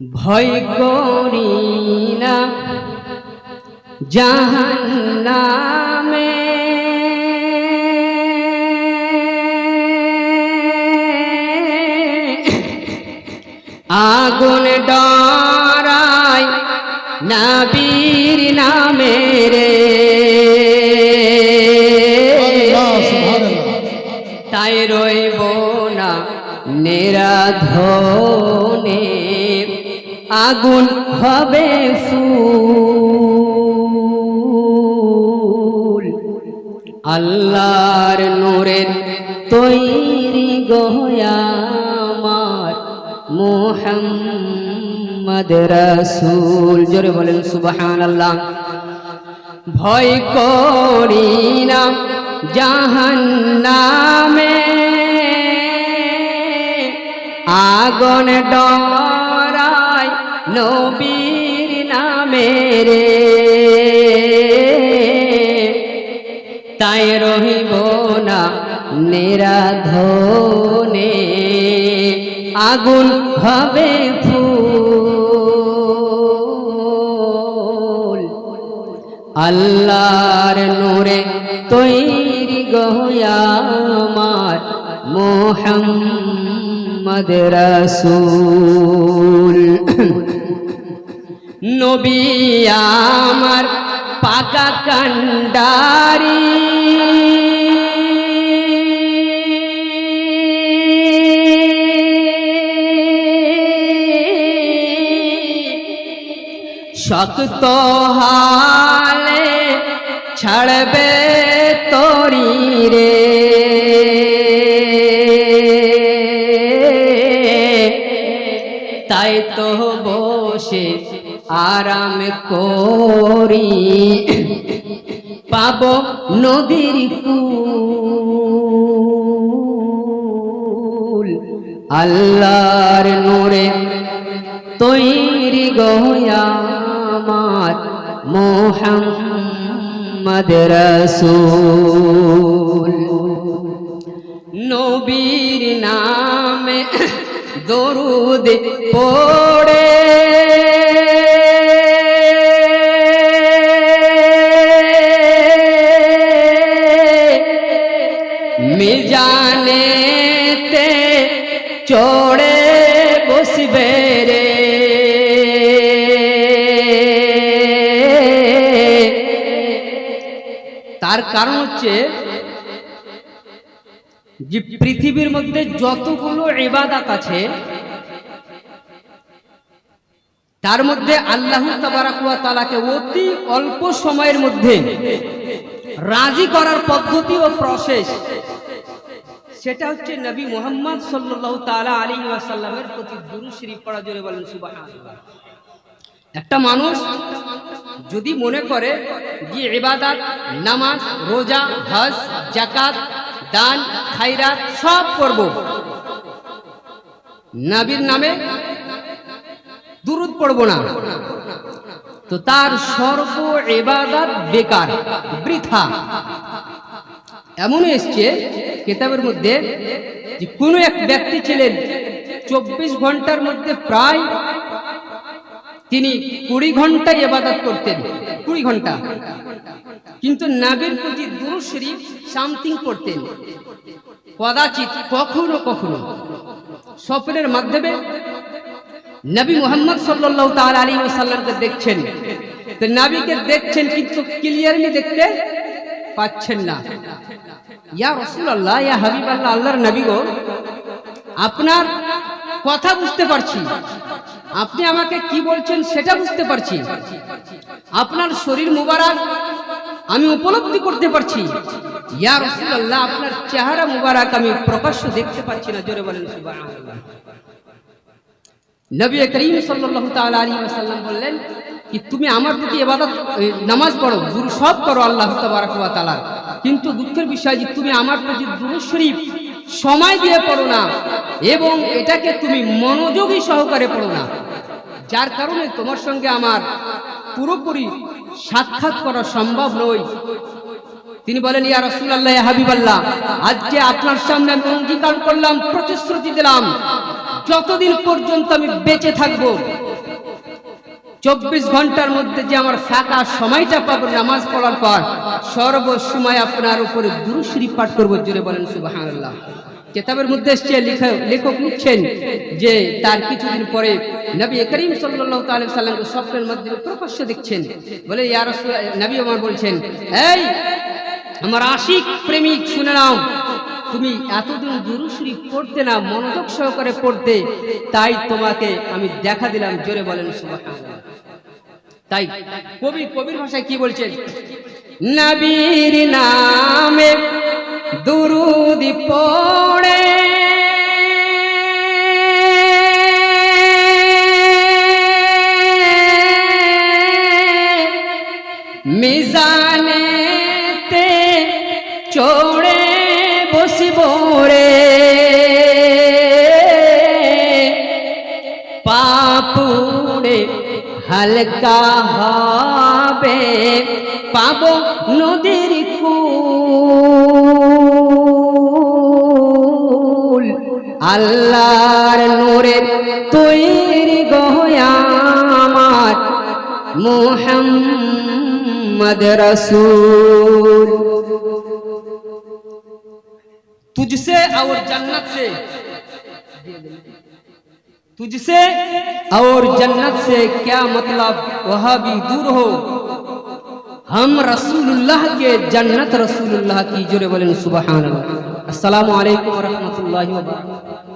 ভয় করি না জাহান্নামে, আগুন ডরাই নবীর নামে রে, তাই রইব না নিরাধনে, আগুন হবে ফুল। আল্লাহর নূরের তৈরি গহয়ামার মুহাম্মদ রাসূল। জোরে বলেন সুবহানাল্লাহ। ভয় করি না জাহান্নামে, আগুন ডরাই নবীর নামে রে, তাই রহিব না নিরাধনে, আগুন হবে ফুল। আল্লাহর নূরে তৈরি গহয়ামার মুহাম্মদ রাসূল। নবী আমার পাকা কান্ডারি, শক্ত হালে ছাড়বে তরি রে, তাই তো বসে আরাম করি, পাব নদীর কূল। আল্লাহর নূরে তৈরি গহয়ামার মুহাম্মদ রাসূল। নবীর নামে দরুদ পড়ে মিজানেতে চড়ে বসবে রে, তার কারণ হচ্ছে যে পৃথিবীর মধ্যে যতগুলো ইবাদত আছে তার মধ্যে আল্লাহ তাবারাক ওয়া তাআলাকে অতি অল্প সময়ের মধ্যে রাজি করার পদ্ধতি ও প্রসেস, সেটা হচ্ছে নবী মুহাম্মদ সাল্লাল্লাহু তাআলা আলাইহি ওয়াসাল্লামের প্রতি দুরূদ শরীফ পড়া। জোরে বলেন সুবহানাল্লাহ। একটা মানুষ যদি মনে করে যে ইবাদত, নামাজ, রোজা, হজ, যাকাত, দান, খায়রাত সব করব, নবীর নামে দুরূদ পড়ব না, তো তার সর্ব ইবাদত বেকার, বৃথা। এমন এসছে কিতাবের মধ্যে যে কোন এক ব্যক্তি ছিলেন 24 ঘন্টার মধ্যে প্রায় তিনি 20 ঘন্টা ইবাদত করতেন, 20 ঘন্টা, কিন্তু নবীর প্রতি দুরূদ শরীফ সামথিং করতেন কদাচিৎ, কখনো কখনো স্বপ্নের মাধ্যমে নবী মুহাম্মদ সাল্লাল্লাহু তাআলা আলাইহি ওয়াসাল্লামকে দেখছেন, তো নবীকে দেখছেন কিন্তু ক্লিয়ারলি দেখতে পাচ্ছেন না। ইয়া রাসূলুল্লাহ, ইয়া হাবিবাল্লাহ, আল্লাহর নবী গো, আপনার কথা বুঝতে পারছি, আপনি আমাকে কি বলছেন সেটা বুঝতে পারছি, আপনার শরীর মুবারক আমি উপলব্ধি করতে পারছি, ইয়া রাসূলুল্লাহ আপনার চেহারা মুবারক আমি প্রকাশ্য দেখতে পাচ্ছি না। জোরে বলেন সুবহানাল্লাহ। নবী করিম সাল্লাল্লাহু তাআলা আলাইহি ওয়াসাল্লাম বললেন কি তুমি আমার প্রতি ইবাদত, নামাজ পড়ো, দুরূদ সব করো আল্লাহ তাবারাক ওয়া তাআলা, কিন্তু দুঃখের বিষয় যে তুমি আমার প্রতি দুরূদ শরীফ সময় দিয়ে পড়ো না এবং এটাকে তুমি মনোযোগী সহকারে পড়ো না, যার কারণে তোমার সঙ্গে আমার পুরোপুরি সাক্ষাৎ করা সম্ভব নয়। তিনি বলেন, ইয়া রাসূলুল্লাহ, ইয়া হাবিবাল্লাহ, আজকে আপনার সামনে আমি অঙ্গীকার করলাম, প্রতিশ্রুতি দিলাম, যতদিন পর্যন্ত আমি বেঁচে থাকবো 24 ঘন্টার মধ্যে যে আমার ফাঁকা সময়টা পাবো নামাজ পড়ার পর, সর্বসময় আপনার উপরে দুরূদ শরীফ পাঠ করব। জোরে বলেন সুবহানাল্লাহ। কিতাবের মধ্যে এসেছে, লেখক লিখছেন যে তার কিছুদিন পরে নবী করিম সাল্লাল্লাহু তাআলা সাল্লামকে স্বপ্নের মাধ্যমে প্রকাশ্য দেখছেন। বলে ইয়া রাসূল, নবী আমার বলছেন, এই আমার আশিক প্রেমিক শুনে নাও, তুমি এতদিন দুরূদ শরীফ পড়তে না, মনোযোগ সহকারে পড়তে, তাই তোমাকে আমি দেখা দিলাম। জোরে বলেন সুবহানাল্লাহ। তাই কবির ভাষায় কি বলছেন? নবীর নামে দুরূদ পড়ে মিজানেতে চড়ে বসিব রে, পাপুড়ে হালকা হবে, পাবো নদীর কুল। আল্লাহর নূরের তৈরি গয়া আমার মুহাম্মদ रसूल। तुझसे और जन्नत से, तुझसे और जन्नत से क्या मतलब, वहाँ भी दूर हो, हम रसूलुल्लाह के जन्नत रसूलुल्लाह की। जोरे बोलें सुबहानअल्लाह। अस्सलामु अलैकुम व रहमतुल्लाहि व बरकातुहू।